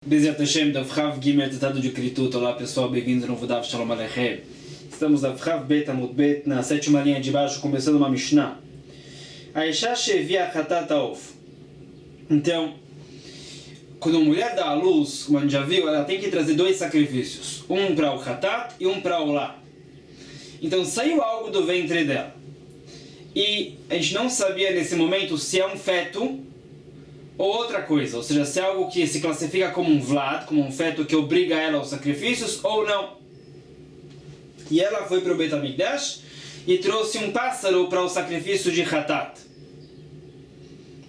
Bezerra Hashem, Daf Chav Gimel, Tratado de Kritut. Olá pessoal, bem-vindos no Vodav Shalom Aleichem. Estamos Daf Chav Bet Amud Bet, na sétima linha de baixo, começando uma Mishnah. Aisha Shevia Hatat Haof. Então, quando a mulher dá à luz, como a gente já viu, ela tem que trazer dois sacrifícios. Um para o Hatat e um para o Lá. Então saiu algo do ventre dela. E a gente não sabia nesse momento se é um feto ou outra coisa, ou seja, se é algo que se classifica como um vlad, como um feto que obriga ela aos sacrifícios, ou não. E ela foi para o Beit HaMikdash e trouxe um pássaro para o sacrifício de Hatat.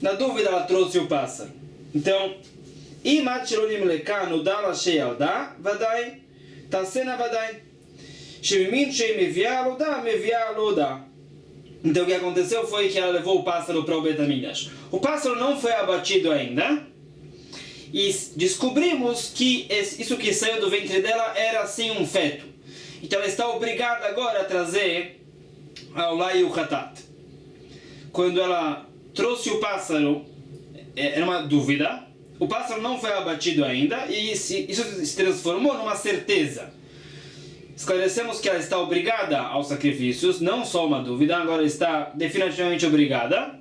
Na dúvida, ela trouxe o pássaro. Então, Imat Shilonim Lekanu Dala Sheyalda, Vadai, Tasena Vadai, Shemimin Shei Mevia Loda, Mevia Loda. Então o que aconteceu foi que ela levou o pássaro para o Beit HaMikdash. O pássaro não foi abatido ainda. E descobrimos que isso que saiu do ventre dela era sim um feto. Então ela está obrigada agora a trazer ao Lá e o Hatat. Quando ela trouxe o pássaro, era uma dúvida. O pássaro não foi abatido ainda e isso se transformou numa certeza. Esclarecemos que ela está obrigada aos sacrifícios, não só uma dúvida, agora está definitivamente obrigada.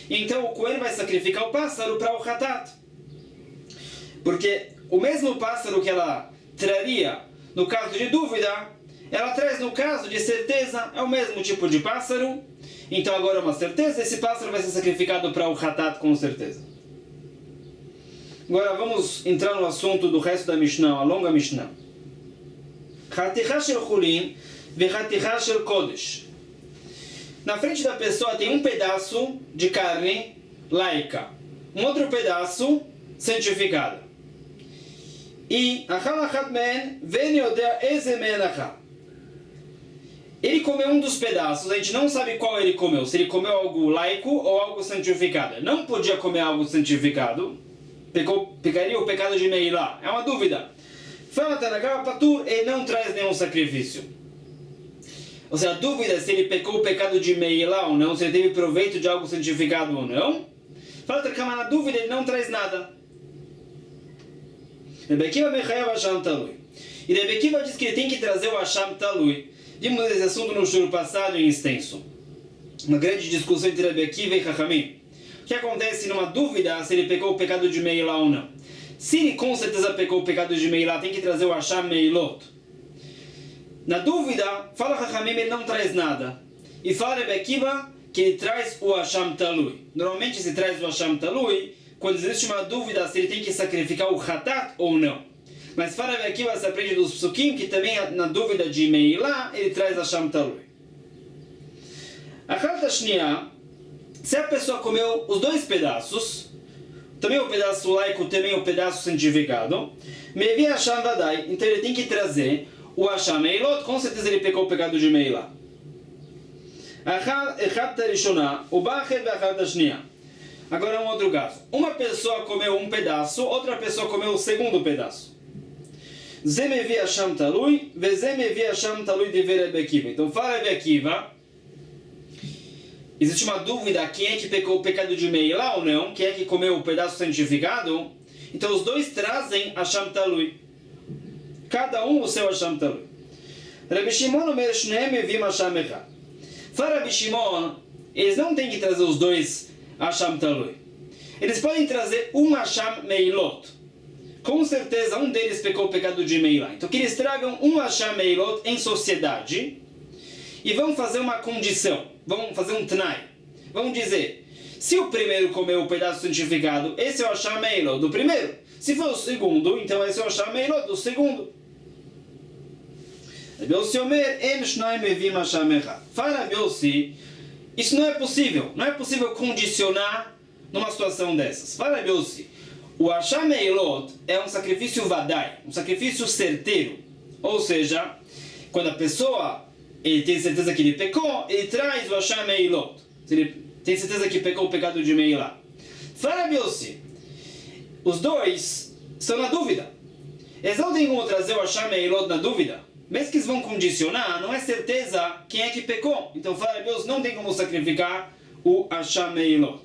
Então o coelho vai sacrificar o pássaro para o Hatat. Porque o mesmo pássaro que ela traria no caso de dúvida, ela traz no caso de certeza, é o mesmo tipo de pássaro. Então agora é uma certeza, esse pássaro vai ser sacrificado para o Hatat com certeza. Agora vamos entrar no assunto do resto da Mishnah, a longa Mishnah. Hatichá shel chulin ve hatichá shel kodesh. Na frente da pessoa tem um pedaço de carne laica, um outro pedaço santificado. E achal achat men ven yodea eze men achal. Ele comeu um dos pedaços, a gente não sabe qual ele comeu, se ele comeu algo laico ou algo santificado. Não podia comer algo santificado, pecaria o pecado de Meilá, é uma dúvida. Fala Tanakama Patur, ele não traz nenhum sacrifício. Ou seja, a dúvida é se ele pecou o pecado de Meilá ou não, se ele teve proveito de algo santificado ou não. Fala Tanakama, na dúvida ele não traz nada. Rebekiva Mechayav Hasham Talui. E Rebekiva diz que ele tem que trazer o Hasham Talui. Vimos esse assunto no shur passado em extenso. Uma grande discussão entre Rebekiva e Chachamim. O que acontece numa dúvida se ele pecou o pecado de Meilá ou não? Se ele com certeza pecou o pecado de Meilá, tem que trazer o Hasham Meilot. Na dúvida, fala Chachamim, ele não traz nada. E fala Rebekiva que ele traz o Hasham Talui. Normalmente se traz o Hasham Talui quando existe uma dúvida se ele tem que sacrificar o Hatat ou não. Mas fala Rebekiva, se aprende dos Psukim, que também na dúvida de Meilá, ele traz Hasham Talui. A Halta Shnia, se a pessoa comeu os dois pedaços, também o pedaço laico, também o pedaço santificado, Mevi Hasham Vadai, então ele tem que trazer o Hasham Meilot, com certeza ele pecou o pecado de Meilá. Agora um outro caso. Uma pessoa comeu um pedaço, outra pessoa comeu o segundo pedaço. Ze Mevi Hasham Talui, Veze Mevi Hasham Talui de Rebekiva. Então fala Rebekiva, existe uma dúvida, quem é que pecou o pecado de Meilá ou não? Quem é que comeu o pedaço santificado? Então os dois trazem Hasham Talui. Cada um o seu Hasham Talui. Rabi Shimon omer shneim mevim Hasham echad. Fala Rabi Shimon, eles não têm que trazer os dois Hasham Talui. Eles podem trazer um Hasham Meilot. Com certeza um deles pecou o pecado de Meilá. Então que eles tragam um Hasham Meilot em sociedade e vão fazer uma condição. Vamos fazer um Tnai. Vamos dizer, se o primeiro comeu o pedaço santificado, esse é o Hasham Meilot do primeiro. Se for o segundo, então esse é o Hasham Meilot do segundo. Rabi Yossi Omer, En Shnaim Mevim Hasham Echad. Fala Rabi Yossi, isso não é possível. Não é possível condicionar numa situação dessas. Fala Rabi Yossi, o Hasham Meilot é um sacrifício vadai, um sacrifício certeiro. Ou seja, quando a pessoa ele tem certeza que ele pecou, ele traz o Hasham Meilot. Se ele tem certeza que pecou o pecado de Meilá. Fala Rabi Yossi, os dois estão na dúvida. Eles não têm como trazer o Hasham Meilot na dúvida. Mesmo que eles vão condicionar, não é certeza quem é que pecou. Então fala Rabi Yossi, não tem como sacrificar o Hasham Meilot.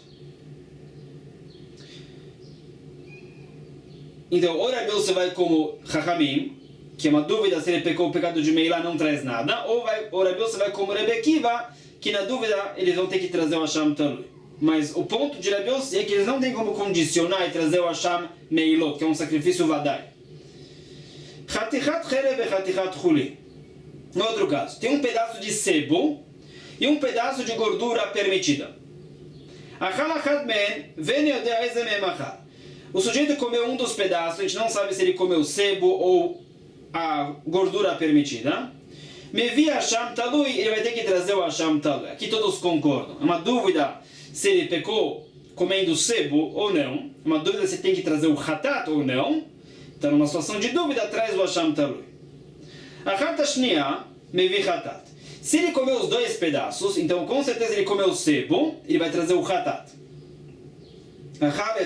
Então, ou Rabi Yossi vai como Chachamim, que é uma dúvida se ele pecou o pecado de Meilá, não traz nada, ou Rabi Yossi vai como Rebbe Akiva, que na dúvida eles vão ter que trazer o Hasham Talui. Mas o ponto de Rabi Yossi é que eles não têm como condicionar e trazer o Hasham Meilot, que é um sacrifício vadai. Chatichat Chelev e Chatichat Chuli. No outro caso, tem um pedaço de sebo e um pedaço de gordura permitida. O sujeito comeu um dos pedaços, a gente não sabe se ele comeu o sebo ou a gordura permitida. Mevi Hasham Talui, ele vai ter que trazer o Hasham Talui. Aqui todos concordam. É uma dúvida se ele pecou comendo sebo ou não. É uma dúvida se tem que trazer o Hatat ou não. Então, numa situação de dúvida, traz o Hasham Talui. Achat Hashniya, Mevi Hatat. Se ele comeu os dois pedaços, então com certeza ele comeu o sebo, ele vai trazer o Hatat. Agora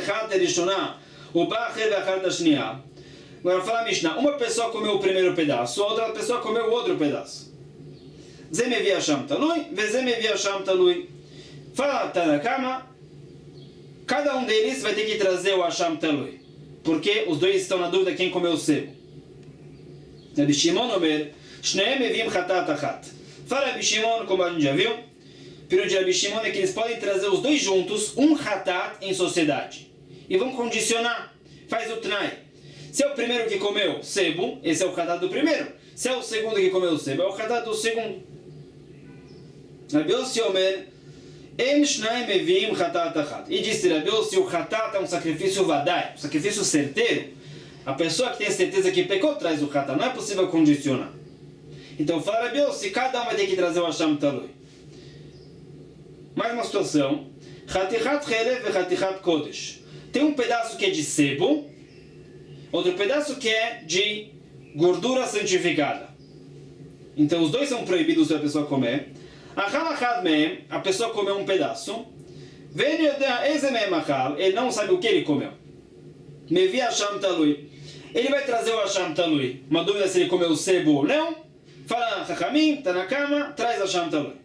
fala a Mishnah, uma pessoa comeu o primeiro pedaço, a outra pessoa comeu o outro pedaço. Ze mevi Hasham Talui, veze mevi Hasham Talui. Fala Tanakama, cada um deles vai ter que trazer o Hasham Talui, porque os dois estão na dúvida quem comeu o sebo. Rabi Shimon Omer, Shneem mevim Hatat Achat. Fala Rabi Shimon, como a gente já viu, pelo de Rabi Shimon é que eles podem trazer os dois juntos, um Hatat em sociedade. E vão condicionar, faz o Tnai. Se é o primeiro que comeu sebo, esse é o Hatat do primeiro. Se é o segundo que comeu o sebo, é o Hatat do segundo. Rabi Yossi Omer, En Shneem mevim Hatat Achat. E disse Rabi Yossi, o Hatat é um sacrifício vadai, um sacrifício certeiro. A pessoa que tem certeza que pecou traz o Hatat, não é possível condicionar. Então fala Rabi Yossi, cada um vai ter que trazer o Hasham Talui. Mais uma situação. Chatichat Chelev e Chatichat Kodesh. Tem um pedaço que é de sebo, outro pedaço que é de gordura santificada. Então os dois são proibidos da pessoa comer. A pessoa comeu um pedaço. Ele não sabe o que ele comeu. Mevi Hasham Talui. Ele vai trazer o Hasham Talui. Uma dúvida se ele comeu o sebo ou não. Fala Chachamim, Tanakama, traz Hasham Talui.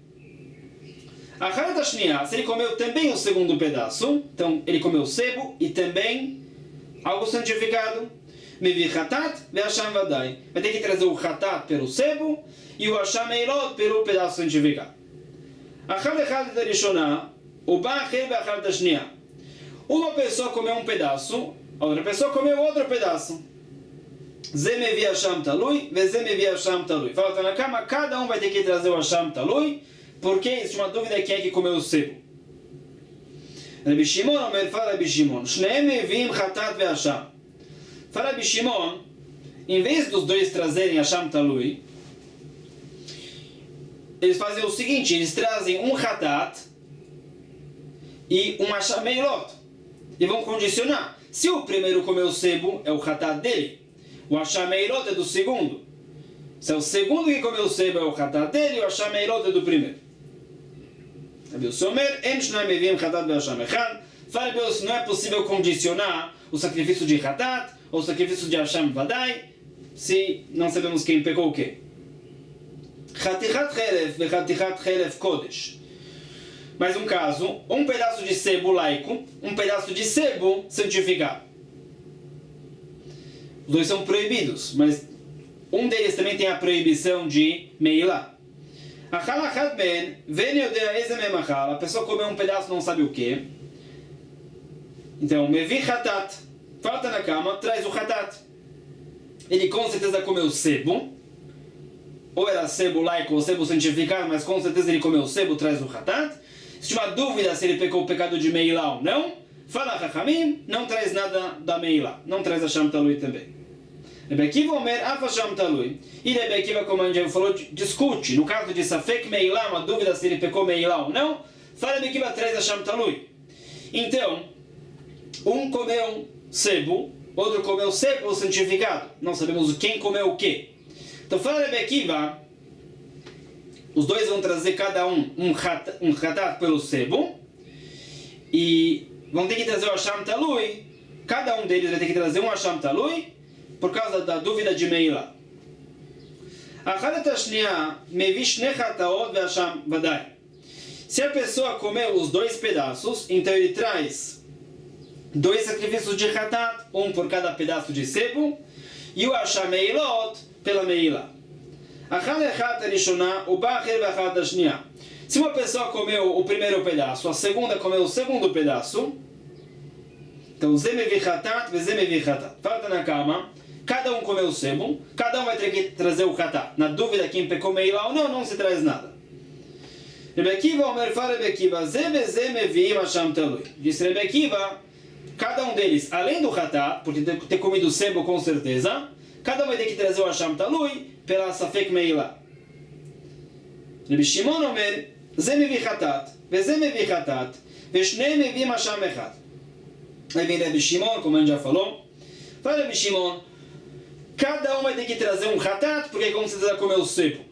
Achat Hashniya, se ele comeu também o segundo pedaço, então ele comeu sebo e também algo santificado. Mevi Hatat ve Hasham Vadai. Vai ter que trazer o Hatat pelo sebo e o Hasham Meilot pelo pedaço santificado. Achat Echad Rishonah, Uba Achel ve Achat Hashniya. Uma pessoa comeu um pedaço, a outra pessoa comeu outro pedaço. Ze mevi Hasham Talui, ve ze mevi Hasham Talui. Fala Tanakama, cada um vai ter que trazer o Hasham Talui, porque existe uma dúvida quem é que comeu o sebo. Rabi Shimon Omer, fala Rabi Shimon, Shneem mevim Hatat ve Hasham. Fala Rabi Shimon, em vez dos dois trazerem Hasham Talui, eles fazem o seguinte, eles trazem um Hatat e um Hasham Meilot, e vão condicionar. Se o primeiro comeu o sebo, é o Hatat dele. O Hasham Meilot é do segundo. Se é o segundo que comeu o sebo, é o Hatat dele, e o Hasham Meilot é do primeiro. Rabi Yossi Omer, En Shneim mevim Hatat ve Hasham Echad. Fala Rabi Yossi, não é possível condicionar o sacrifício de Hatat ou o sacrifício de Hasham Vadai se não sabemos quem pecou o quê. Chatichat Chelev ve Chatichat Chelev Kodesh. Mais um caso, um pedaço de sebo laico, um pedaço de sebo santificado. Os dois são proibidos, mas um deles também tem a proibição de Meilá. A pessoa comeu um pedaço não sabe o que. Então, Mevi Hatat, falta na cama, traz o Hatat. Ele com certeza comeu sebo, ou era sebo laico ou sebo santificado, mas com certeza ele comeu sebo, traz o Hatat. Se tiver uma dúvida se ele pecou o pecado de Meilá ou não, fala Chachamim, não traz nada da Meilá, não traz Hasham Talui também. Rebbe Akiva Omer, Af Hasham Talui. E Rebbe Akiva, como a gente já falou, discute. No caso de Safek Meilá, uma dúvida se ele pecou Meilá ou não, fala Rebbe Akiva, traz Hasham Talui. Então, um comeu sebo, outro comeu sebo santificado. Não sabemos quem comeu o quê. Então fala Rebbe Akiva, os dois vão trazer cada um Hatat pelo sebo, e vão ter que trazer o Hasham Talui. Cada um deles vai ter que trazer um Hasham Talui, por causa da dúvida de Meilá. Achat Hashniya mevi Shnei Hataot ve Hasham Vadai. Se a pessoa comeu os dois pedaços, então ele traz 2 sacrifícios de Hatat, um por cada pedaço de sebo, e o Asha Meilot pela Meila. Se uma pessoa comeu o primeiro pedaço, a segunda comeu o segundo pedaço, então Zemevi Hatat, Zemevi Hatat. Falta na cama, cada um comeu o sebo, cada um vai ter que trazer o Hatat. Na dúvida quem pecou Meila ou não, não se traz nada. Rebbe Akiva, Omer fala Rebbe Akiva, Zemevi Masham Talui. Diz Rebbe Akiva, cada um deles, além do Hatat, porque ter comido o sebo com certeza, cada um vai ter que trazer o Hasham Talui pela Safek Meila. Rebbe Shimon Omer, Ze mevi Hatat, Ze mevi Hatat, Veshnei mevi Hasham Echad. Aí vem Rebbe Shimon, como a gente já falou. Fala Rebbe Shimon, cada um vai ter que trazer um Hatat, porque é como se você comer o sebo.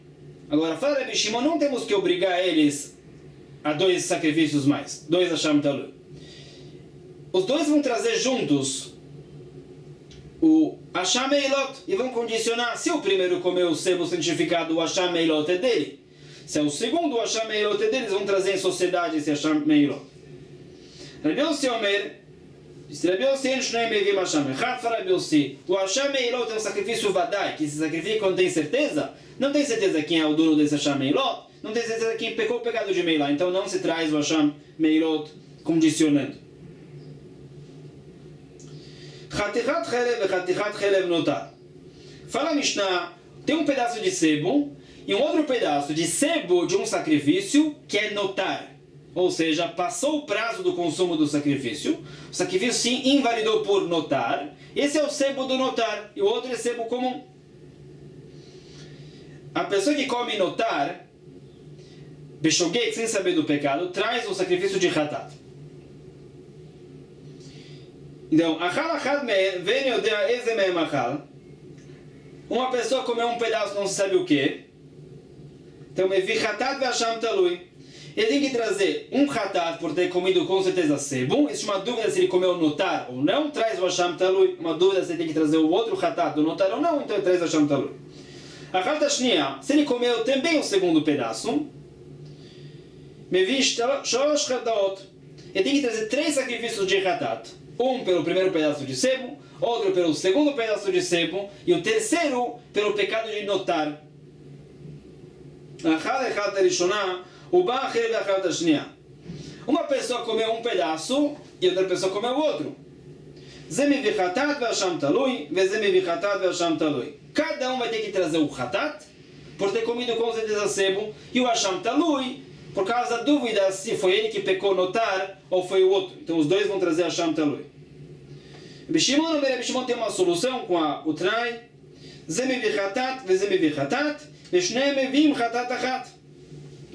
Agora, fala Rebbe Shimon, não temos que obrigar eles a 2 sacrifícios mais, 2 Hasham Talui. Os dois vão trazer juntos o Hasham Meilot e vão condicionar. Se o primeiro comeu o sebo santificado, o Hasham Meilot é dele. Se é o segundo, o Hasham Meilot é dele, eles vão trazer em sociedade esse Hasham Meilot. Rabbi Yossi Omer, Rabbi Yossi en shnei mevim Hasham Echad, fala Rabbi Yossi, o Hasham Meilot é um sacrifício vadai, que se sacrifica quando tem certeza. Não tem certeza quem é o dono desse Hasham Meilot, não tem certeza quem pecou o pecado de Meilá, então não se traz o Hasham Meilot condicionando. Chatichat chelev e chatichat chelev notar. Fala a Mishnah, tem um pedaço de sebo e um outro pedaço de sebo de um sacrifício que é notar. Ou seja, passou o prazo do consumo do sacrifício. O sacrifício sim invalidou por notar. Esse é o sebo do notar e o outro é sebo comum. A pessoa que come notar, Beshogeg, sem saber do pecado, traz o sacrifício de Hatat. Então, uma pessoa comeu um pedaço, não se sabe o que. Então, ele tem que trazer um Hatat por ter comido com certeza sebo. Existe uma dúvida se ele comeu notar ou não, traz o Hasham Talui. Uma dúvida se ele tem que trazer o outro Hatat do notar ou não, então ele traz o Hasham Talui. Se ele comeu também o segundo pedaço, ele tem que trazer 3 sacrifícios de Hatat. Um pelo primeiro pedaço de sebo, outro pelo segundo pedaço de sebo, e o terceiro pelo pecado de notar. Uma pessoa comeu um pedaço e outra pessoa comeu o outro. Cada um vai ter que trazer o Hatat, por ter comido com certeza sebo, e o Hasham Talui, por causa da dúvida se foi ele que pecou notar ou foi o outro. Então os dois vão trazer Hasham Talui. Rebbe Shimon tem uma solução com o Trai. Zemevi Hatat, Zemevi Hatat, Veshnei mevim Hatat Achat.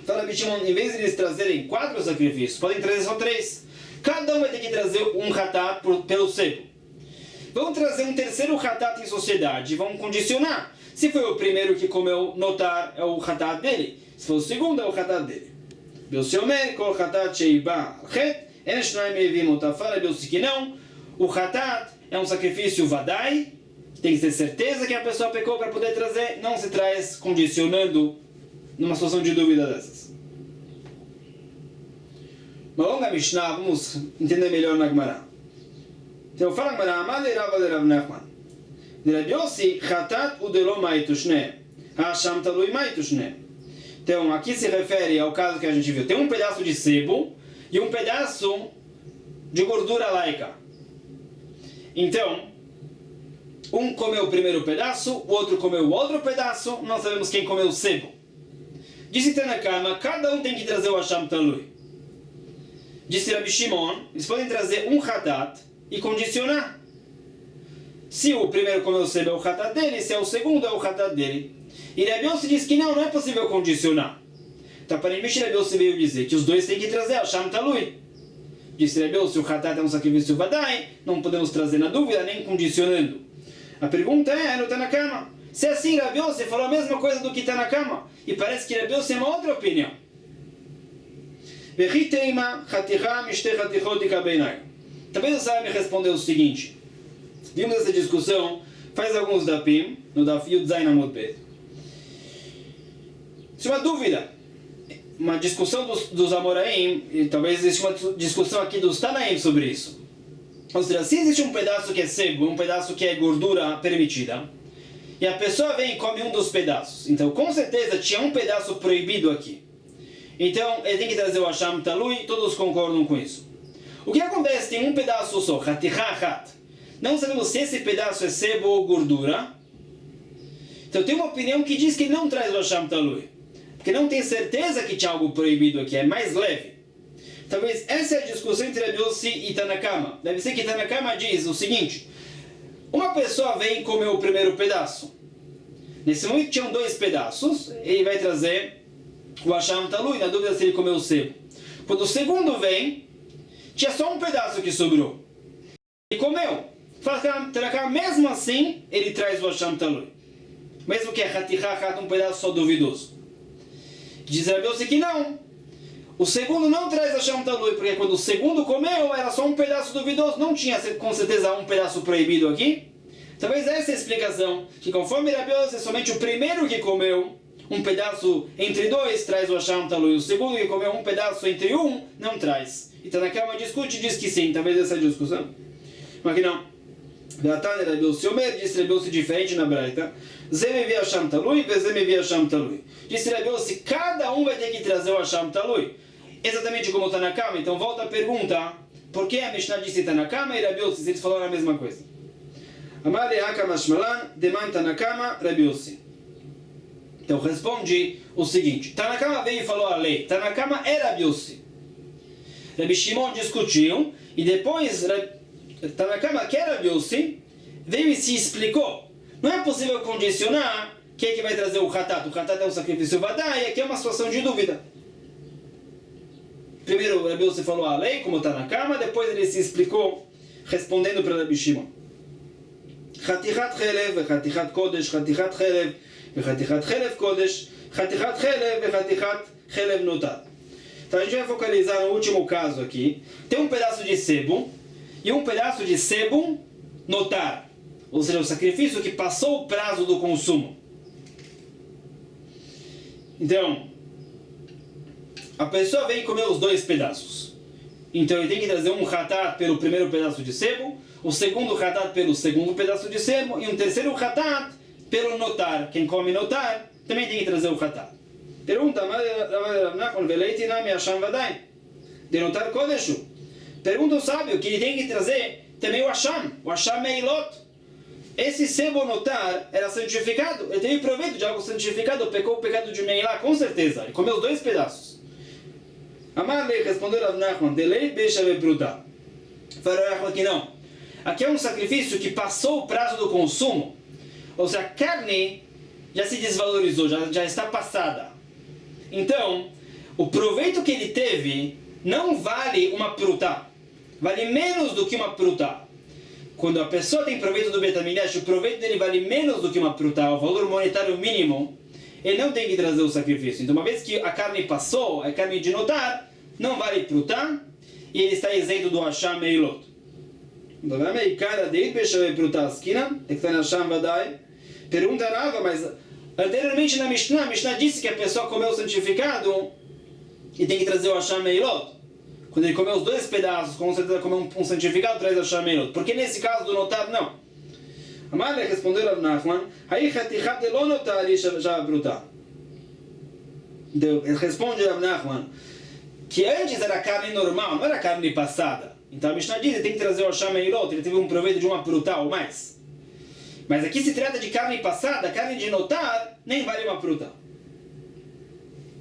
Fala Rebbe Shimon, em vez de eles trazerem 4 sacrifícios, podem trazer só 3. Cada um vai ter que trazer um Hatat pelo sebo. Vão trazer um terceiro Hatat em sociedade, vão condicionar. Se foi o primeiro que comeu notar, é o Hatat dele. Se foi o segundo, é o Hatat dele. Bilsi Omer, Kol Hatat Sheiba Chet, En Shnai Mevim Otafara, Bilsi que não. O Hatat é um sacrifício vadai, tem que ter certeza que a pessoa pecou para poder trazer, não se traz condicionando numa situação de dúvida dessas. Uma longa Mishnah, vamos entender melhor na Gemara. Então fala a Gemara, Amad Rava de Rav Nachman. De Rabbi Yossi, Hatat udelo maitushne, Hasham Talui maitushne. Então aqui se refere ao caso que a gente viu. Tem um pedaço de sebo e um pedaço de gordura laica. Então, um comeu o primeiro pedaço, o outro comeu o outro pedaço, não sabemos quem comeu o sebo. Disse Tanakama, cada um tem que trazer o Hasham Talui. Disse Rabbi Shimon, eles podem trazer um Hatat e condicionar. Se o primeiro comeu o sebo é o Hatat dele, se é o segundo é o Hatat dele. E Rabbi Yossi diz que não é possível condicionar. Então, aparentemente, Rabbi Yossi veio dizer que os dois têm que trazer o Hasham Talui. Disse Rebbe, se o Hatat é um sacrifício vadai, não podemos trazer na dúvida, nem condicionando. A pergunta é no Tanakama. Se é assim, Rebbe, você falou a mesma coisa do que Tanakama. E parece que Rebbe tem uma outra opinião. Talvez você saiba me responder o seguinte. Vimos essa discussão faz alguns dapim, no Daf Yud Zayin Amud Bet. Isso é uma dúvida. Uma discussão dos Amoraim, e talvez exista uma discussão aqui dos Tanaim sobre isso. Ou seja, se existe um pedaço que é sebo, um pedaço que é gordura permitida, e a pessoa vem e come um dos pedaços, então com certeza tinha um pedaço proibido aqui. Então ele tem que trazer o Hasham Talui, todos concordam com isso. O que acontece? Tem um pedaço só, Hatichachat. Não sabemos se esse pedaço é sebo ou gordura. Então tem uma opinião que diz que não traz o Hasham Talui, porque não tem certeza que tinha algo proibido aqui, é mais leve. Talvez essa é a discussão entre Rabi Yossi e Tanakama. Deve ser que Tanakama diz o seguinte: uma pessoa vem e comeu o primeiro pedaço. Nesse momento tinham dois pedaços, ele vai trazer o Hasham Talui, na dúvida se ele comeu o sebo. Quando o segundo vem, tinha só um pedaço que sobrou. Ele comeu. Tanakama, mesmo assim, ele traz o Hasham Talui. Mesmo que é Hatichachat, um pedaço só duvidoso. Diz Rabi Yossi que não. O segundo não traz Hasham Talui, porque quando o segundo comeu, era só um pedaço duvidoso, não tinha com certeza um pedaço proibido aqui. Talvez essa é a explicação, que conforme Rabi Yossi, somente o primeiro que comeu um pedaço entre dois traz o Hasham Talui, o segundo que comeu um pedaço entre um, não traz. Então na cama discute e diz que sim, talvez essa é a discussão. Mas que não. Rabi Yossi Omer, disse Rabi Yossi diferente na Braita. Zé me via Hasham Talui, Zé me via Hasham Talui. Disse Rabi Yossi, cada um vai ter que trazer o Hasham Talui. Exatamente como está na cama. Então volta a pergunta: por que a Mishnah disse está na cama e Rabi Yossi, se eles falaram a mesma coisa? Amari Hakam Ashmalan, Deman Tanakama, Rabi Yossi. Então responde o seguinte: Tanakama veio e falou a lei. Tanakama é Rabi Yossi. Rabi Shimon discutiu e depois Tanakama, que era Rabi Yossi, veio e se explicou. Não é possível condicionar quem é que vai trazer o Hatat. O Hatat é um sacrifício vadá e aqui é uma situação de dúvida. Primeiro o Rabi Yossi falou a lei, como está na cama, depois ele se explicou, respondendo para Rabi Shimon. Chatichat chelev, chatichat kodesh, chatichat chelev, chatichat chelev kodesh, chatichat chelev, chatichat chelev notar. Então a gente vai focalizar no último caso aqui. Tem um pedaço de sebo e um pedaço de sebo notar. Ou seja, o sacrifício que passou o prazo do consumo. Então, a pessoa vem comer os dois pedaços. Então ele tem que trazer um hatat pelo primeiro pedaço de sebo, o segundo hatat pelo segundo pedaço de sebo e um terceiro hatat pelo notar. Quem come notar também tem que trazer o hatat. Pergunta: de notar kodeshu. Pergunta o sábio que ele tem que trazer também o Hasham Meilot. Esse sebo notar era santificado, ele teve proveito de algo santificado, pecou o pecado de Meilá, com certeza. Ele comeu os dois pedaços. Amarle respondeu Rav Nachman, delei bechave bruta. Falou que não. Aqui é um sacrifício que passou o prazo do consumo. Ou seja, a carne já se desvalorizou, já está passada. Então, o proveito que ele teve não vale uma pruta. Vale menos do que uma pruta. Quando a pessoa tem proveito do Betamidash, o proveito dele vale menos do que uma pruta, o valor monetário mínimo, ele não tem que trazer o sacrifício. Então, uma vez que a carne passou, a carne de notar, não vale pruta, e ele está isento do Hasham Meilot. Pergunta Rava, mas anteriormente na Mishnah, a Mishnah disse que a pessoa comeu o santificado e tem que trazer o Hasham Meilot. Quando ele comeu os dois pedaços, com certeza comeu um santificado, traz o Hasham Meilot. Por que nesse caso do notar, não? Amar respondeu Rav Nachman, aí chatichat de lo notar e já bruta. Então, ele responde Rav Nachman que antes era carne normal, não era carne passada. Então a Mishnah diz que tem que trazer o Hasham Meilot, ele teve um proveito de uma pruta ou mais. Mas aqui se trata de carne passada, carne de notar, nem vale uma pruta.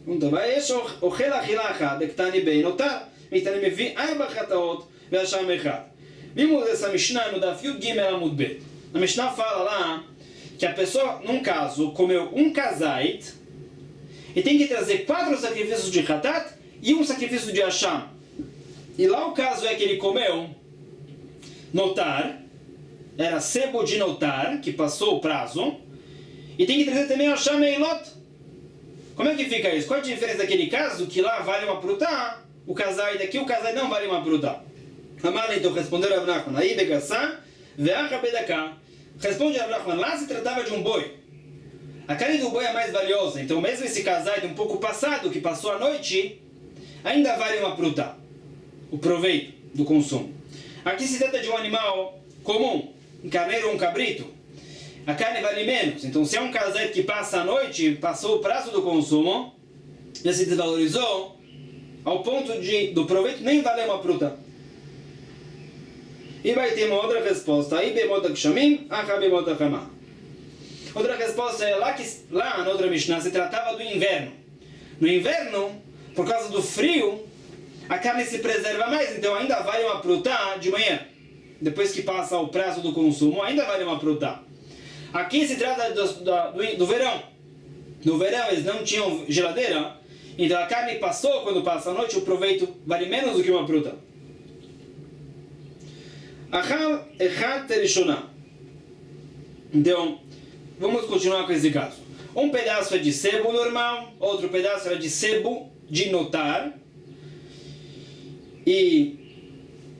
Então, vai o achilachá de ktani bem notar. Vimos essa Mishnah no Daf Yud Gimel Amud Bet. A Mishnah fala lá que a pessoa, num caso, comeu um kazait e tem que trazer 4 sacrifícios de hatat e um sacrifício de Hasham. E lá o caso é que ele comeu notar, era sebo de notar, que passou o prazo, e tem que trazer também o Hasham Meilot. Como é que fica isso? Qual a diferença daquele caso? Que lá vale uma pruta, o casai daqui, o casai não vale uma pruta. Amar então respondeu Rav Nachman, aí begassá, veacha bedaká. Responde Rav Nachman, lá se tratava de um boi. A carne do boi é mais valiosa, então mesmo esse casai um pouco passado, que passou a noite, ainda vale uma pruta, o proveito do consumo. Aqui se trata de um animal comum, um carneiro ou um cabrito. A carne vale menos. Então, se é um casete que passa a noite, passou o prazo do consumo, já se desvalorizou, ao ponto do proveito nem valer uma fruta. E vai ter uma outra resposta. Aí bemota kshamim, acha bemota kama. Outra resposta é lá na outra Mishnah se tratava do inverno. No inverno, por causa do frio, a carne se preserva mais, então ainda vale uma fruta de manhã. Depois que passa o prazo do consumo, ainda vale uma fruta. Aqui se trata do verão. No verão eles não tinham geladeira, então a carne passou, quando passa a noite, o proveito vale menos do que uma fruta. Achal echad terishonah. Então, vamos continuar com esse caso. Um pedaço é de sebo normal, outro pedaço é de sebo de notar. E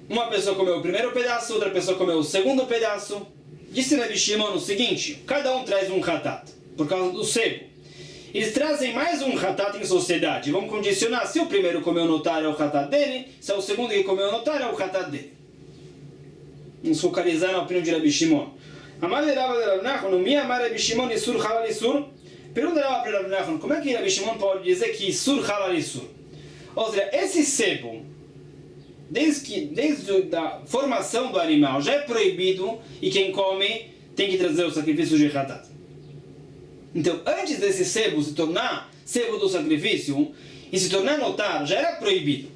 uma pessoa comeu o primeiro pedaço, outra pessoa comeu o segundo pedaço. Disse Rabi Shimon o seguinte: cada um traz um hatat, por causa do sebo. Eles trazem mais um hatat em sociedade. Vão condicionar: se o primeiro comeu o notar é o hatat dele, se é o segundo que comeu o notar é o hatat dele. Vamos focalizar na opinião de Rabi Shimon. Amar Rava de Rav Nachman, mi amar Rabi Shimon isur halal isur. Pergunta para Rav Nachman, como é que Rabi Shimon pode dizer que isur halal isur? Ou seja, esse sebo, desde a formação do animal, já é proibido e quem come tem que trazer o sacrifício de hatat. Então, antes desse sebo se tornar sebo do sacrifício e se tornar notar, já era proibido.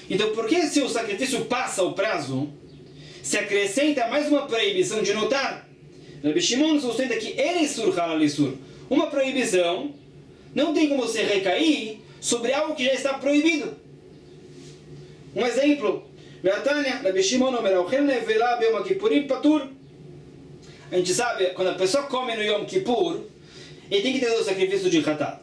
Então, por que se o sacrifício passa o prazo, se acrescenta mais uma proibição de notar? Rabi Shimon sustenta que ele isur halal isur. Uma proibição não tem como se recair sobre algo que já está proibido. Um exemplo, Rabi Shimon a gente sabe, quando a pessoa come no Yom Kippur, ele tem que ter o sacrifício de hatat.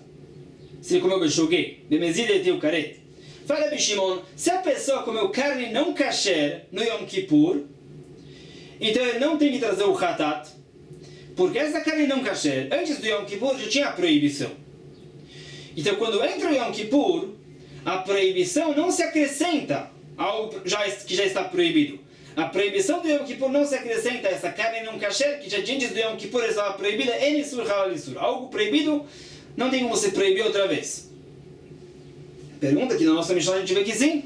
Se ele comeu bechugei, bemezid ele tem o karet. Fala Rabi Shimon, se a pessoa comeu carne não kasher no Yom Kippur, então ele não tem que trazer o hatat, porque essa carne não kasher, antes do Yom Kippur já tinha a proibição. Então quando entra o Yom Kippur, a proibição não se acrescenta a algo que já está proibido. A proibição do Yom Kippur não se acrescenta a essa carne não kasher, que já antes do Yom Kippur estava proibida, algo proibido não tem como se proibir outra vez. Pergunta que na nossa Mishnah a gente vê que sim.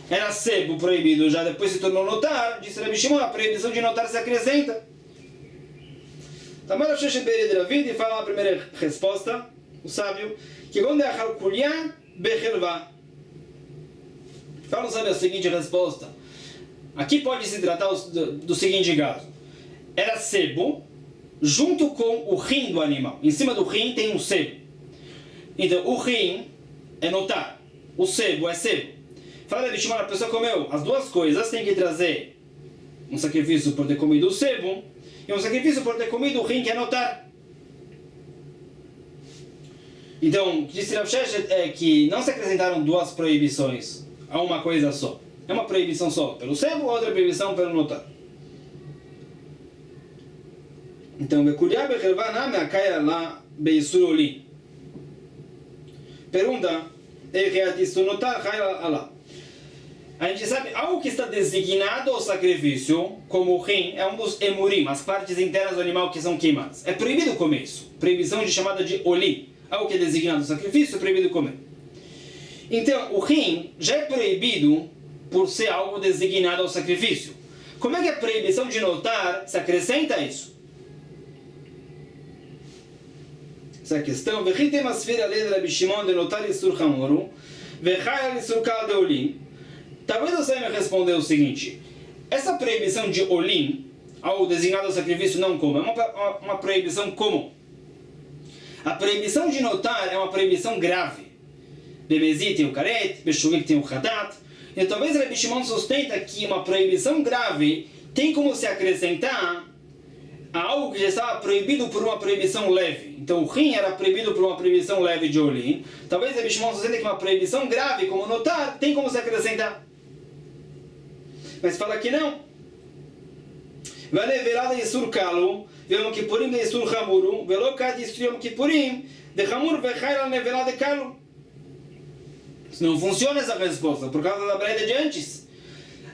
Era sebo proibido, já depois se tornou notar. Disse Rabi Shimon, a proibição de notar se acrescenta. Tamara Sheshet Bered Ravid, e fala a primeira resposta, o sábio, que quando é a Halkuliah Bechervá. Fala o sábio a seguinte resposta. Aqui pode se tratar do seguinte caso. Era sebo junto com o rim do animal. Em cima do rim tem um sebo. Então o rim é notar. O sebo é sebo. Fala Rabi Shimon, a pessoa comeu as duas coisas, tem que trazer um sacrifício por ter comido o sebo e um sacrifício por ter comido o rim, que é notar. Então, o que disse Rav Sheshet é que não se acrescentaram duas proibições a uma coisa só. É uma proibição só pelo sebo, outra proibição pelo notar. Então, Bekuliah Bechervá Name Akaya lá Beisur Oli. Pergunta: a gente sabe, algo que está designado ao sacrifício, como o rim, é um dos emurim, as partes internas do animal que são queimadas. É proibido comer isso. Proibição chamada de oli. Algo que é designado ao sacrifício, é proibido comer. Então, o rim já é proibido por ser algo designado ao sacrifício. Como é que a proibição de notar se acrescenta a isso? Essa é a questão. Vechitem asfir alei de Rabi Shimon de notar isur chamuru, vechai isur kal de olim. Talvez você me responder o seguinte: essa proibição de olim, algo designado ao sacrifício, não como, é uma proibição comum. A proibição de notar é uma proibição grave. Bemezid tem o karet, beshugik tem o hatat. E talvez Rabi Shimon sustenta que uma proibição grave tem como se acrescentar a algo que já estava proibido por uma proibição leve. Então o rim era proibido por uma proibição leve de olim. Talvez Rabi Shimon sustenta que uma proibição grave, como notar, tem como se acrescentar. Mas fala que não. Vale verada isur kalu, Yom Kippurim de isur chamuru, velokat isur Yom Kippurim de chamur vechayla nevelada kalu. Não funciona essa resposta, por causa da breda de antes.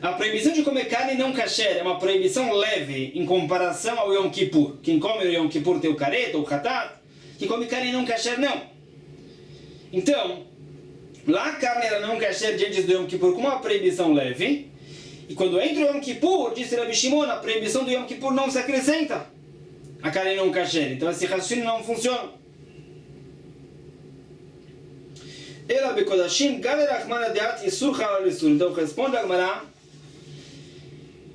A proibição de comer carne não kasher é uma proibição leve em comparação ao Yom Kippur. Quem come o Yom Kippur tem o karet ou o hatat, quem come carne não kasher não. Então, lá a carne era não kasher diante do Yom Kippur com uma proibição leve, e quando entra o Yom Kippur, disse Rabi Shimon, a proibição do Yom Kippur não se acrescenta a carne não kasher. Então esse raciocínio não funciona. Ela bekodashim galer achmana deat isur halal isur. Então responde a Gemara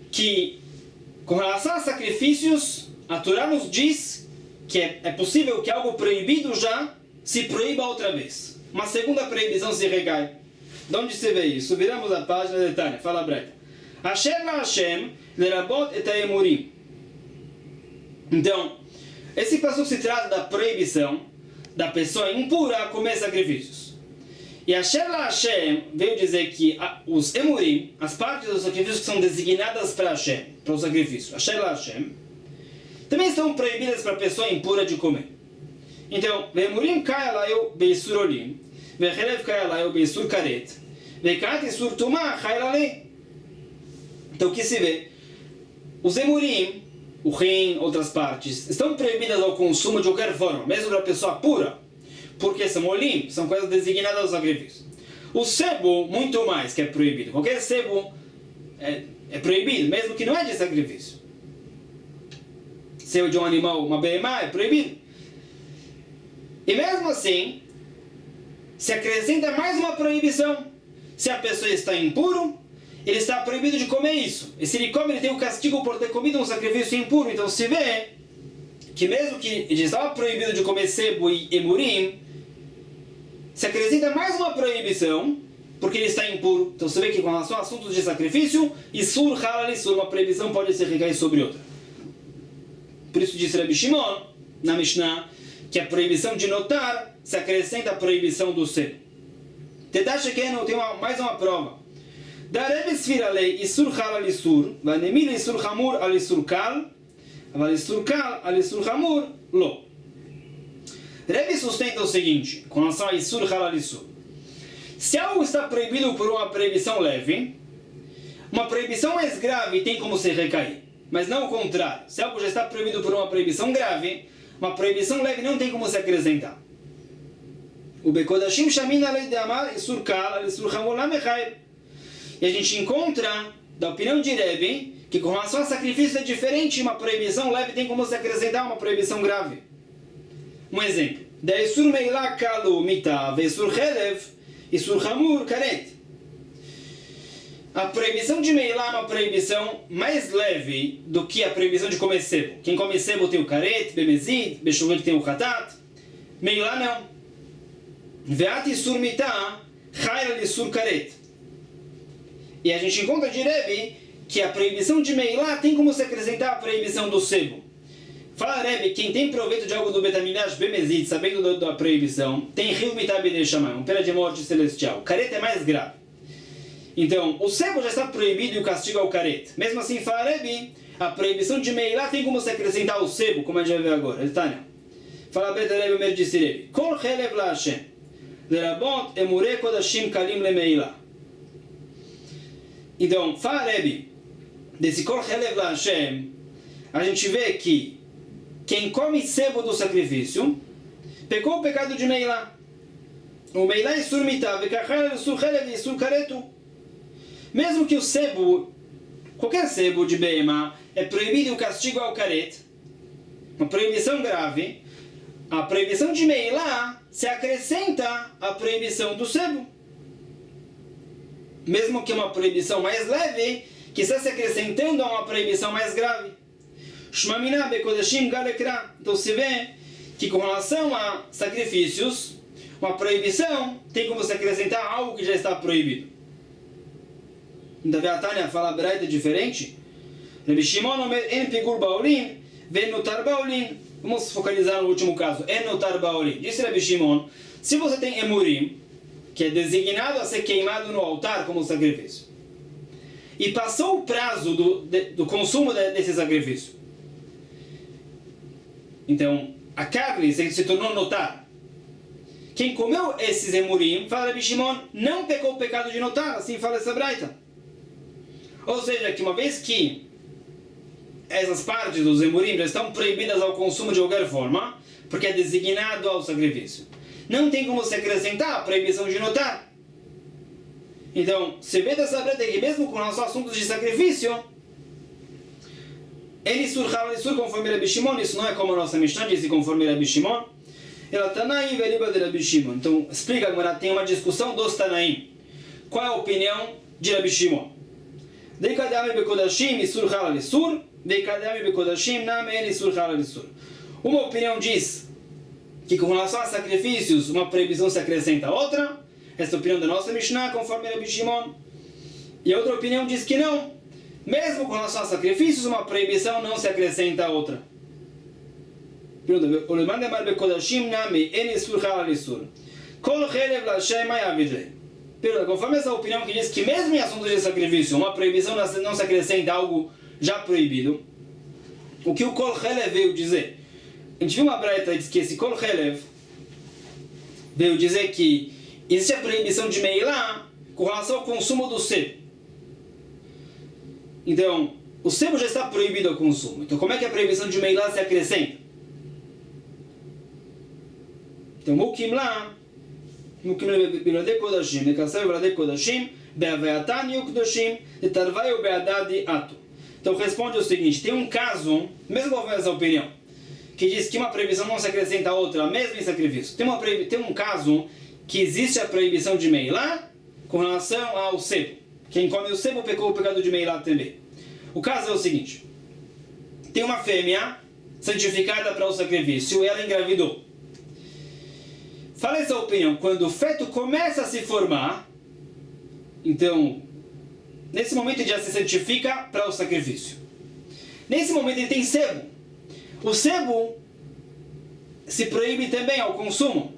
que com relação a sacrifícios, a Torá nos diz que é possível que algo proibido já se proíba outra vez. Uma segunda proibição se recai. De onde se vê isso? Viramos a página de Tânia. Fala Breta. Asher la Hashem lerabot et haemurim. Então, esse passo se trata da proibição da pessoa impura a comer sacrifícios. E Asher la Hashem veio dizer que os emurim, as partes dos sacrifícios que são designadas para Hashem, para o sacrifício, Asher la Hashem, também estão proibidas para a pessoa impura de comer. Então, emurim kai alayu beisur olim, vechelev kai alayu beisur karet, vekat isur tumah kai alei. Então, o que se vê? Os emurim, o rim, outras partes, estão proibidas ao consumo de qualquer forma, mesmo para a pessoa pura, porque são olim, são coisas designadas ao sacrifício. O sebo, muito mais que é proibido. Qualquer sebo é proibido, mesmo que não é de sacrifício. Sebo de um animal, uma behemá, é proibido. E mesmo assim, se acrescenta mais uma proibição. Se a pessoa está impuro, ele está proibido de comer isso. E se ele come, ele tem o castigo por ter comido um sacrifício impuro. Então se vê que mesmo que ele estava proibido de comer sebo e emurim, se acrescenta mais uma proibição, porque ele está impuro. Então você vê que com relação a assuntos de sacrifício, Isur halal Isur, uma proibição pode se recair sobre outra. Por isso disse Rabi Shimon, na Mishnah, que a proibição de notar se acrescenta a proibição do sebo. Tetash Keno tem mais uma prova. Da Rebbe Sfiralei Isur halal Isur, Vanemil Isur hamur al Isur kal, Aval Isur kal al Isur hamur lo. Rebbe sustenta o seguinte, com relação a Isur halal Isur. Se algo está proibido por uma proibição leve, uma proibição mais grave tem como se recair. Mas não o contrário. Se algo já está proibido por uma proibição grave, uma proibição leve não tem como se acrescentar. O Bekodashim Shamin alei de amar Isur kal al Isur hamur la mechair. E a gente encontra, da opinião de Rebbe, que com relação a sacrifício é diferente, uma proibição leve tem como se acrescentar uma proibição grave. Um exemplo. Da Isur meila kalu mita ve Isur chelev Isur hamur karet. A proibição de meilá é uma proibição mais leve do que a proibição de comer sebo. Quem come sebo tem o karet, bemezid, bechuvit tem o hatat. Meilá não. Veat Isur mita chayra Isur karet. E a gente encontra de Rebbe que a proibição de meilá tem como se acrescentar a proibição do sebo. Fala Rebbe, quem tem proveito de algo do Betamidash Bemezid, sabendo da proibição, tem Rio Mitabede Shamayim, uma pena de morte celestial. O caret é mais grave. Então, o sebo já está proibido e o castigo é o caret. Mesmo assim, fala Rebbe, a proibição de meilá tem como se acrescentar o sebo, como a gente vai ver agora. Tânia. Fala Beta Rebbe, Mer disse Rebbe, Kol chelev la Hashem, lerabot emure kodashim kalim le meilá. Então, fala Rebbe, desse Kol chelev la Hashem, a gente vê que quem come sebo do sacrifício pecou o pecado de meilá. O meilá é sur mitá, vekachar sur chelev e sur karetu. Mesmo que o sebo, qualquer sebo de beema, é proibido e o castigo ao karet, uma proibição grave, a proibição de meilá se acrescenta à proibição do sebo. Mesmo que uma proibição mais leve, que está se acrescentando a uma proibição mais grave. Shmamina bekodashim galekra. Então se vê que com relação a sacrifícios, uma proibição tem como se acrescentar algo que já está proibido. Davi Atania fala braita diferente. Rabi Shimon omer en pigur baolim, ven notar baolim. Vamos focalizar no último caso. En notar baolim. Disse Rabi Shimon, se você tem emurim, que é designado a ser queimado no altar como sacrifício, e passou o prazo do consumo desse sacrifício, então a carne se tornou notar. Quem comeu esses emurim, fala Rabi Shimon, não pecou o pecado de notar, assim fala essa braita. Ou seja, que uma vez que essas partes dos emurim já estão proibidas ao consumo de qualquer forma, porque é designado ao sacrifício, não tem como se acrescentar a proibição de notar. Então, se vê dessa breta que mesmo com os assuntos de sacrifício, ele surge conforme Rabi Shimon, isso não é como a nossa Mishnah disse conforme Rabi Shimon, ela Tanaim veriba de Rabi Shimon. Então, explica agora, tem uma discussão dos Tanaim. Qual é a opinião de Rabi Shimon? Deikadami bekodashim isur chala lisur, deikadami bekodashim name en isur chala lisur. Uma opinião diz que com relação a sacrifícios, uma proibição se acrescenta a outra. Esta é a opinião da nossa Mishnah, conforme Rabi Shimon. E a outra opinião diz que não. Mesmo com relação a sacrifícios, uma proibição não se acrescenta a outra. Conforme essa opinião que diz que mesmo em assuntos de sacrifício, uma proibição não se acrescenta a algo já proibido, o que o Kol Chelev veio dizer? A gente viu uma breta que diz que esse Kol Chelev veio dizer que existe a proibição de Meilá com relação ao consumo do sebo. Então, o sebo já está proibido ao consumo. Então, como é que a proibição de Meilá se acrescenta? Então, Mukim lá, Mukim Bilade Kodashim, Nekasei Bilade Kodashim, Beaveatan Yukdoshim, Etarvai Beadadi Atu. Então, responde o seguinte: tem um caso, mesmo conforme essa opinião, que diz que uma proibição não se acrescenta a outra, mesmo em sacrifício. Tem um caso que existe a proibição de Meilá com relação ao sebo. Quem come o sebo pecou o pecado de Meilá também. O caso é o seguinte: tem uma fêmea santificada para o sacrifício e ela engravidou. Fala essa opinião, quando o feto começa a se formar, então, nesse momento ele já se santifica para o sacrifício. Nesse momento ele tem sebo. O sebo se proíbe também ao consumo.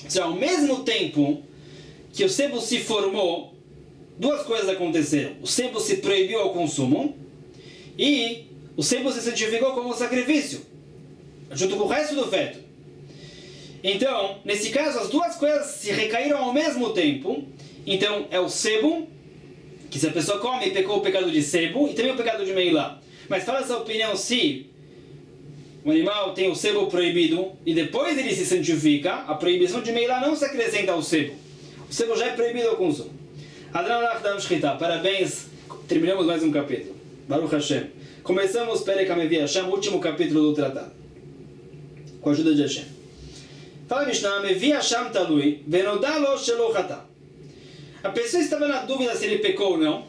Ou seja, ao mesmo tempo que o sebo se formou, duas coisas aconteceram. O sebo se proibiu ao consumo e o sebo se santificou como sacrifício, junto com o resto do feto. Então, nesse caso, as duas coisas se recaíram ao mesmo tempo. Então, é o sebo, que se a pessoa come, pecou o pecado de sebo, e também o pecado de Meilá. Mas fala essa opinião, se o animal tem o sebo proibido e depois ele se santifica, a proibição de Meilá não se acrescenta ao sebo. O sebo já é proibido ao consumo. Parabéns, terminamos mais um capítulo. Baruch Hashem. Começamos Perek HaMevi Hashem, o último capítulo do tratado, com a ajuda de Hashem. Fala Mishnah, Mevi Hashem talui, venodalo shelo chata. A pessoa estava na dúvida se ele pecou ou não.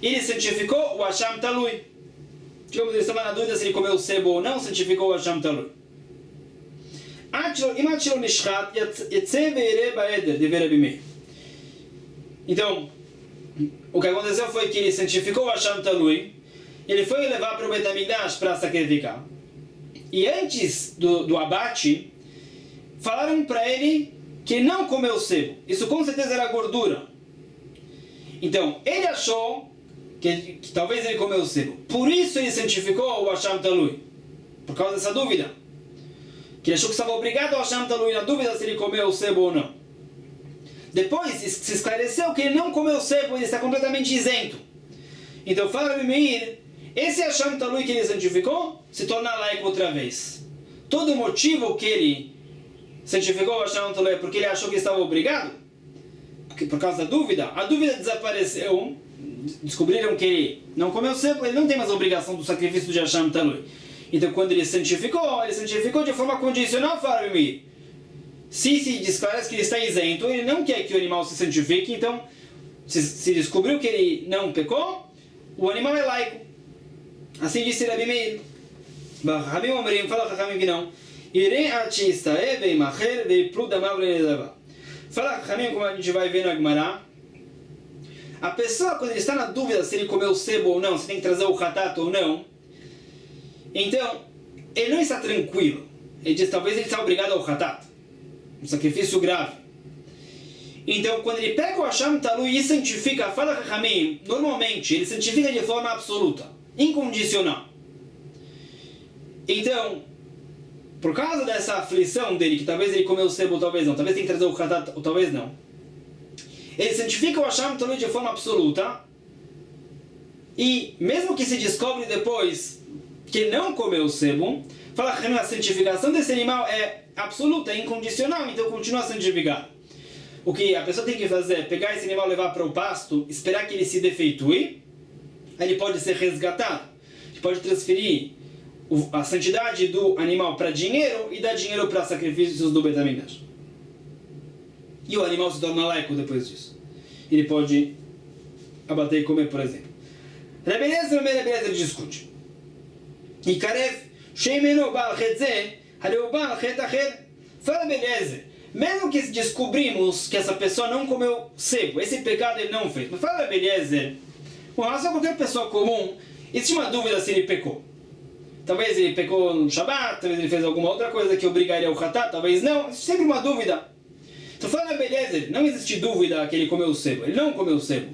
Ele santificou o Hashem talui. Digamos, ele estava na dúvida se ele comeu o sebo ou não, santificou o Hashem talui. Imachilo nishchat yetze veire baeder, de Rabi Meir. Então, o que aconteceu foi que ele santificou o Hashem talui, ele foi levar para o Bet HaMikdash para sacrificar. E antes do abate, falaram para ele que ele não comeu sebo. Isso com certeza era gordura. Então, ele achou que talvez ele comeu sebo. Por isso ele santificou o Hashem talui. Por causa dessa dúvida. Que ele achou que estava obrigado ao Hashem talui na dúvida se ele comeu o sebo ou não. Depois se esclareceu que ele não comeu sebo, ele está completamente isento. Então fala Rabi Meir, esse Hashem talui que ele santificou se torna laico outra vez. Todo o motivo que ele santificou o Hashem talui é porque ele achou que estava obrigado, por causa da dúvida. A dúvida desapareceu, descobriram que ele não comeu sebo, ele não tem mais a obrigação do sacrifício de Hashem talui. Então quando ele santificou de forma condicional, fala Rabi Meir. Se esclarece que ele está isento, ele não quer que o animal se santifique, então, se descobriu que ele não pecou, o animal é laico. Assim disse Rabi Meir. Rabi Omerim fala Chachamim que não. Fala Chachamim, como a gente vai ver na Gemara, a pessoa, quando ele está na dúvida se ele comeu o sebo ou não, se tem que trazer o hatat ou não, então, ele não está tranquilo. Ele diz, talvez ele está obrigado ao hatat. Um sacrifício grave. Então, quando ele pega o Hashem talui e santifica, fala Chachamim, normalmente ele santifica de forma absoluta, incondicional. Então, por causa dessa aflição dele, que talvez ele comeu o sebo, talvez não, talvez tem que trazer o hatat, ou talvez não, ele santifica o Hashem talui de forma absoluta, E mesmo que se descobre depois que ele não comeu o sebo, fala que a santificação desse animal é absoluta, é incondicional, então continua santificado. O que a pessoa tem que fazer é pegar esse animal, levar para o pasto, esperar que ele se defeitue, aí ele pode ser resgatado. A gente pode transferir a santidade do animal para dinheiro e dar dinheiro para sacrifícios do Beit HaMikdash. E o animal se torna laico depois disso. Ele pode abater e comer, por exemplo. Rebbe Eliezer discute. E Karev, Sheimeno Baal Chetze, Hareu Baal Chet Acher. Fala Rebbe Eliezer, mesmo que descobrimos que essa pessoa não comeu sebo, esse pecado ele não fez. Mas fala Rebbe Eliezer, com relação a qualquer pessoa comum, existe uma dúvida se ele pecou. Talvez ele pecou no Shabbat, talvez ele fez alguma outra coisa que obrigaria o Hatat, talvez não. Existe sempre uma dúvida. Então fala Rebbe Eliezer, não existe dúvida que ele comeu o sebo. Ele não comeu o sebo.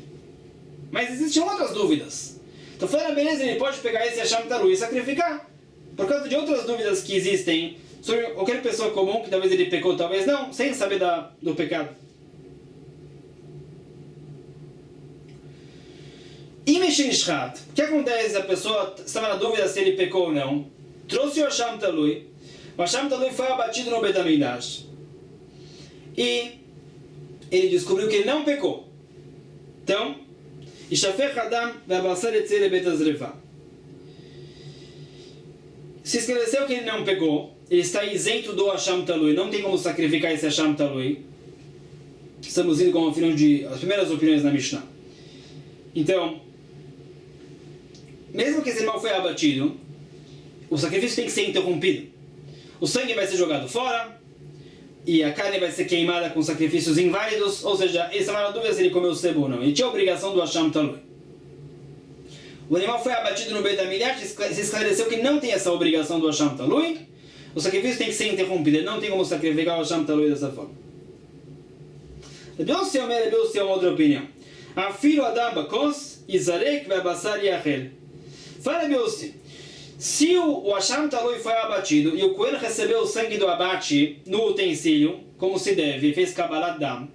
Mas existem outras dúvidas. Então fala Rebbe Eliezer, ele pode pegar esse Hasham Talui e sacrificar. Por causa de outras dúvidas que existem sobre qualquer pessoa comum, que talvez ele pecou, talvez não, sem saber do pecado. O que acontece se a pessoa estava na dúvida se ele pecou ou não? Trouxe o Hasham Talui. O Hasham Talui foi abatido no Beit HaMikdash. E ele descobriu que ele não pecou. Então, Ishafech Adam ve'abasar etzei lebeit hazreva. Se esclareceu que ele não pecou, ele está isento do Hasham Talui, não tem como sacrificar esse Hasham Talui. Estamos indo com as primeiras opiniões na Mishnah. Então, mesmo que esse animal foi abatido, o sacrifício tem que ser interrompido. O sangue vai ser jogado fora e a carne vai ser queimada com sacrifícios inválidos, ou seja, ele estava na dúvida se ele comeu o sebo ou não. Ele tinha a obrigação do Hasham Talui. O animal foi abatido no Beit HaMikdash, se esclareceu que não tem essa obrigação do Hasham Talui, o sacrifício tem que ser interrompido, ele não tem como sacrificar o Hasham Talui dessa forma. Rebbe Yossi é uma outra opinião. Afilo Adam Bakos, Izarek ve'abasar yachel. Fala Rebbe Yossi, se o Hasham Talui foi abatido e o Cohen recebeu o sangue do abate no utensílio, como se deve, fez Kabbalat Dam,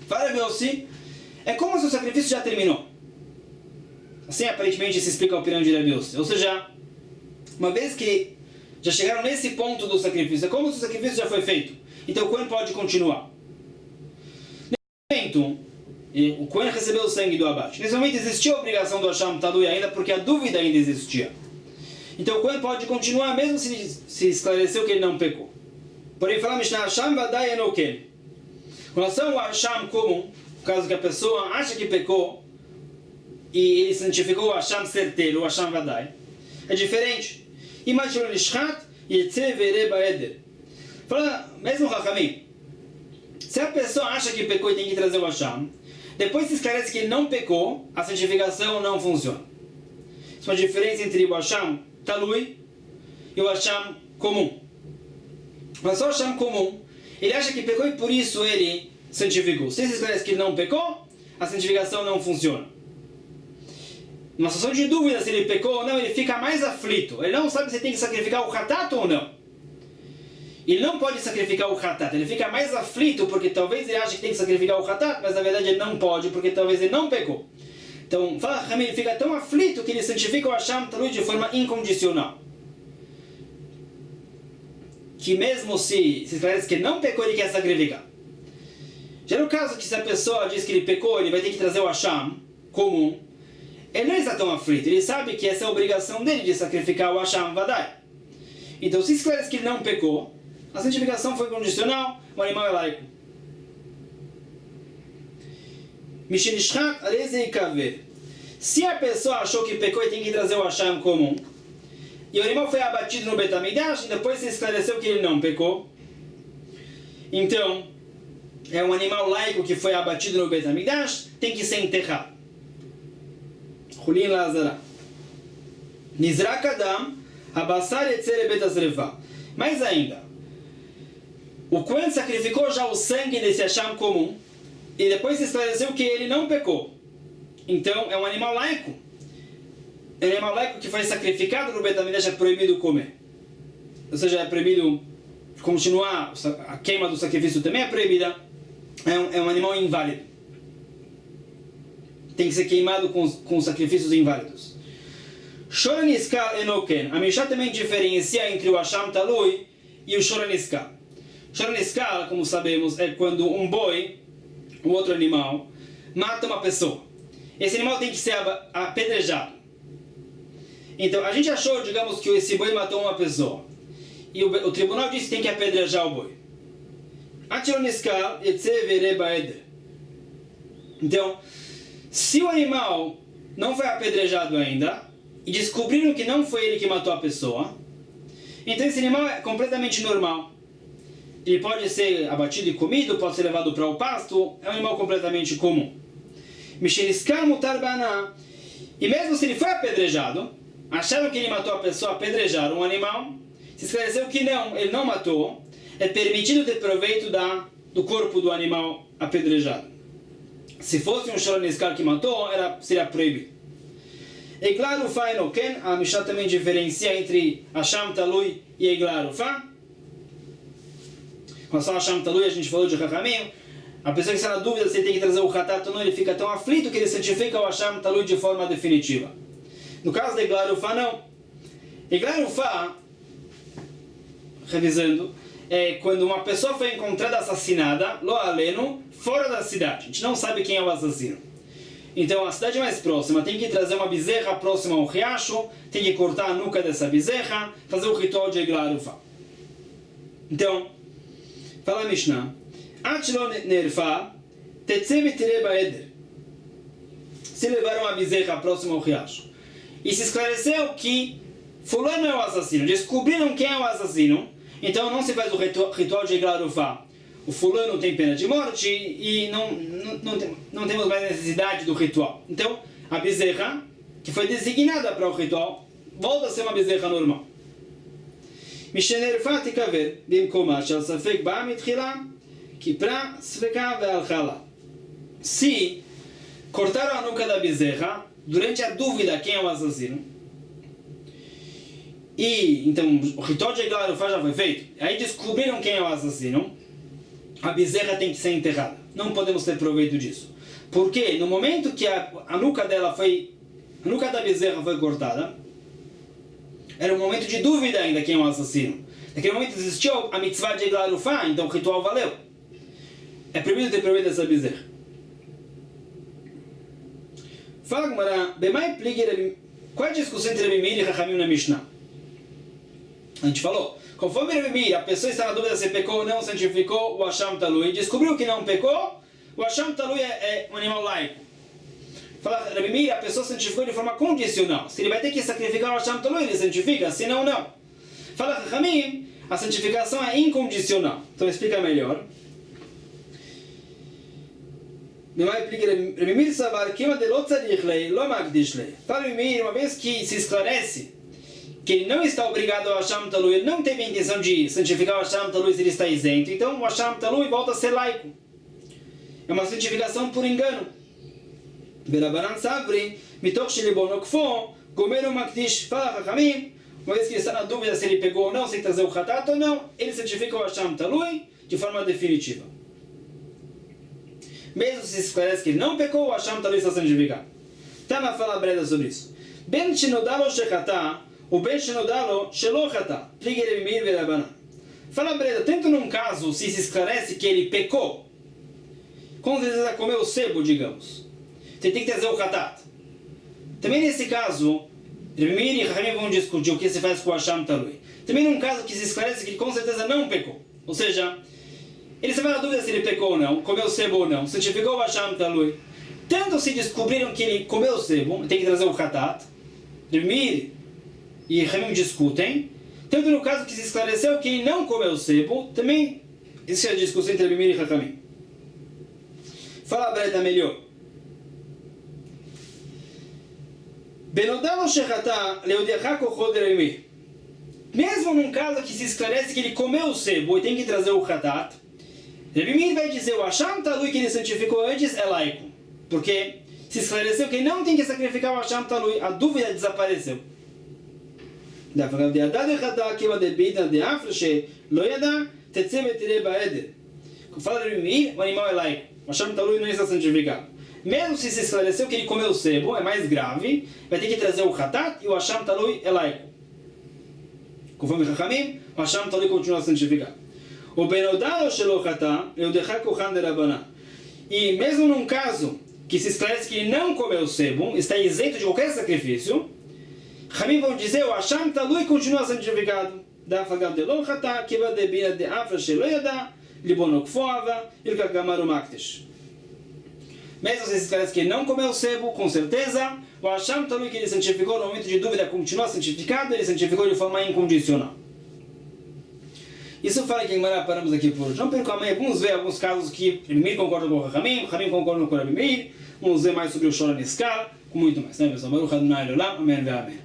fala Rebbe Yossi, é como se o sacrifício já terminou. Assim aparentemente se explica a opinião de Rebbe Yossi. Ou seja, uma vez que já chegaram nesse ponto do sacrifício, é como se o sacrifício já foi feito. Então o Cohen pode continuar. Nesse momento, o Cohen recebeu o sangue do abate. Nesse momento existia a obrigação do Hasham Talui ainda, porque a dúvida ainda existia. Então o Cohen pode continuar mesmo se esclareceu que ele não pecou. Porém, fala Mishnah, Hasham vadai enoken. Com relação ao Hasham comum, no caso que a pessoa acha que pecou e ele santificou o Hasham certeiro, o Hasham vadai, é diferente. Imagina o Nishchat yetze vere baeder. Fala, mesmo Chachamim, se a pessoa acha que pecou e tem que trazer o Hasham, depois se esclarece que ele não pecou, a santificação não funciona. Isso é uma diferença entre o Hasham Talui e o Hasham comum. Mas só o Hasham comum, ele acha que pecou e por isso ele santificou. Se esclarece que ele não pecou, a santificação não funciona. Numa situação de dúvida se ele pecou ou não, ele fica mais aflito. Ele não sabe se tem que sacrificar o Hatat ou não. Ele não pode sacrificar o Hatat. Ele fica mais aflito porque talvez ele ache que tem que sacrificar o Hatat, mas na verdade ele não pode porque talvez ele não pecou. Então, ele fica tão aflito que ele santifica o Hasham Talui de forma incondicional. Que mesmo se esclarece que ele não pecou, ele quer sacrificar. Já no caso que se a pessoa diz que ele pecou, ele vai ter que trazer o Hasham comum, ele não está tão aflito, ele sabe que essa é a obrigação dele de sacrificar o Hasham Vadai. Então, se esclarece que ele não pecou, a santificação foi condicional, o animal é laico. Mishinishchat areze ikaver. Se a pessoa achou que pecou e tem que trazer o Hasham comum, e o animal foi abatido no Beit HaMikdash, e depois se esclareceu que ele não pecou, então, é um animal laico que foi abatido no Beit HaMikdash, tem que ser enterrado. Chulin Lazara. Nizrak Adam, Abasar Yetzer Lebeit HaZreva. Mais ainda, o Cohen sacrificou já o sangue desse Hasham comum, e depois se esclareceu que ele não pecou. Então, é um animal laico. É um animal laico que foi sacrificado no Beit HaMikdash, é proibido comer. Ou seja, é proibido continuar, a queima do sacrifício também é proibida. É um animal inválido. tem que ser queimado com sacrifícios inválidos. Shor Niskal Enoken. A Mishnah também diferencia entre o Hasham Talui e o Shor Niskal. Shor Niskal, como sabemos, é quando um boi, um outro animal, mata uma pessoa. Esse animal tem que ser apedrejado. Então, a gente achou, digamos, que esse boi matou uma pessoa. E o tribunal disse que tem que apedrejar o boi. Então, se o animal não foi apedrejado ainda, e descobriram que não foi ele que matou a pessoa, então esse animal é completamente normal. Ele pode ser abatido e comido, pode ser levado para o pasto, é um animal completamente comum. E mesmo se ele foi apedrejado, acharam que ele matou a pessoa, apedrejaram um animal, se esclareceu que não, ele não matou, é permitido ter proveito do corpo do animal apedrejado. Se fosse um Shor Niskal que matou, seria proibido. Eglar Ufa Enoken, a Mishnah também diferencia entre Hasham Talui e Eglar Ufa. Com relação a Hasham Talui, a gente falou de Chachamim. A pessoa que está na dúvida se ele tem que trazer o Hatat ou não, ele fica tão aflito que ele santifica o Hasham Talui de forma definitiva. No caso da Eglar Ufa, não. Eglar Ufa, revisando, é quando uma pessoa foi encontrada assassinada, lo aleno, fora da cidade. A gente não sabe quem é o assassino. Então a cidade mais próxima tem que trazer uma bezerra próxima ao riacho, tem que cortar a nuca dessa bezerra, fazer o ritual de Eglar Ufa. Então, fala a Mishnah, Achlo nerfa, tetzem tireba eder. Se levaram a bezerra próxima ao riacho e se esclareceu que fulano é o assassino, descobriram quem é o assassino, então não se faz o ritual de Eglar Ufa. O fulano tem pena de morte e não temos mais necessidade do ritual. Então, a bezerra, que foi designada para o ritual, volta a ser uma bezerra normal. Mishenerfa tikaver, bimkoma shel safek ba mitchila, kipra sveka ve'alchala. Se cortaram a nuca da bezerra, durante a dúvida quem é o assassino, e então o ritual de Eglar Ufa já foi feito, aí descobriram quem é o assassino, a bezerra tem que ser enterrada. Não podemos ter proveito disso. Porque no momento que a nuca da bezerra foi cortada, era um momento de dúvida ainda quem é o assassino. Naquele momento existiu a mitzvah de Eglar Ufa, então o ritual valeu. É proibido ter proveito dessa bezerra. Fala, Gumara, qual é a discussão entre Rabi Meir e Chachamim na Mishnah? A gente falou. Conforme Rabi Meir, a pessoa está na dúvida se pecou ou não, santificou o Hasham Talui. Descobriu que não pecou, o Hasham Talui é um animal laico. Fala Rabi Meir, a pessoa santificou de forma condicional. Se ele vai ter que sacrificar o Hasham Talui, ele santifica, senão não. Fala Chachamim, a santificação é incondicional. Então explica melhor. Rabi Meir sabar que uma delot tzadich lei, lo magdish lei. Fala Rabi Meir, uma vez que se esclarece que ele não está obrigado ao Hasham Talui, ele não teve a intenção de santificar o Hasham Talui se ele está isento, então o Hasham Talui volta a ser laico. É uma santificação por engano. Berabanan Savri, mitoch shelibonokfo, gomero makdish, fala Chachamim, uma vez que ele está na dúvida se ele pegou ou não, se ele trazer o Hatat ou não, ele santifica o Hasham Talui de forma definitiva. Mesmo se esclarece que ele não pecou, o Hasham Talui está santificado. Tama fala breda sobre isso. Ben shenodalo shechatá, o Ben Shenodalo Shelochata, Pliger Meir Verabanan. Fala Breda, tanto num caso se esclarece que ele pecou, com certeza comeu o sebo, digamos, você tem que trazer o Hatat. Também nesse caso, Rabi Meir e Chachamim vão discutir o que se faz com o Hasham Talui. Também num caso que se esclarece que ele com certeza não pecou, ou seja, ele estava na dúvida se ele pecou ou não, comeu o sebo ou não, santificou o Hasham Talui. Tanto se descobriram que ele comeu o sebo, tem que trazer o Hatat. Rabi Meir e Chachamim discutem, tanto no caso que se esclareceu que ele não comeu o sebo, também existe a discussão entre Rabi Meir e Chachamim. Fala a Breda melhor. Benodalo shechatá leodiachá kochod Rabi Meir. Mesmo num caso que se esclarece que ele comeu o sebo e tem que trazer o Hatat, Rabi Meir vai dizer o Hasham Talui que ele santificou antes é laico, porque se esclareceu que ele não tem que sacrificar o Hasham Talui, a dúvida desapareceu. Fala Rabi Meir, o animal é laico, o Hasham Talui não está santificado. Mesmo se esclareceu que ele comeu o sebo, é mais grave, vai ter que trazer o hatat e o Hasham Talui Elaico. Conforme o Chachamim, o Hasham Talui continua a santificar. O Benodalo Shelo Hatá, eu deixar que o Han de Rabaná. E mesmo num caso que se esclarece que ele não comeu o sebo, está isento de qualquer sacrifício, Chachamim vão dizer, o Hasham Talui continua santificado. Da Fagab de Lo Hatá, Kiva de Bina de Afra Shelo Yadá, Libonok Foava, Ilkakamaru Maktish. Mesmo se esclarece que ele não comeu o sebo, com certeza, o Hasham Talui que ele santificou no momento de dúvida continua santificado, ele santificou de forma incondicional. Isso fala que agora paramos aqui por hoje. Não percam amanhã, vamos ver alguns casos que Meir concorda com o Chachamim, Chachamim concorda com o Rabi Meir, vamos ver mais sobre o Shora Niskar, com muito mais. Amém, amém.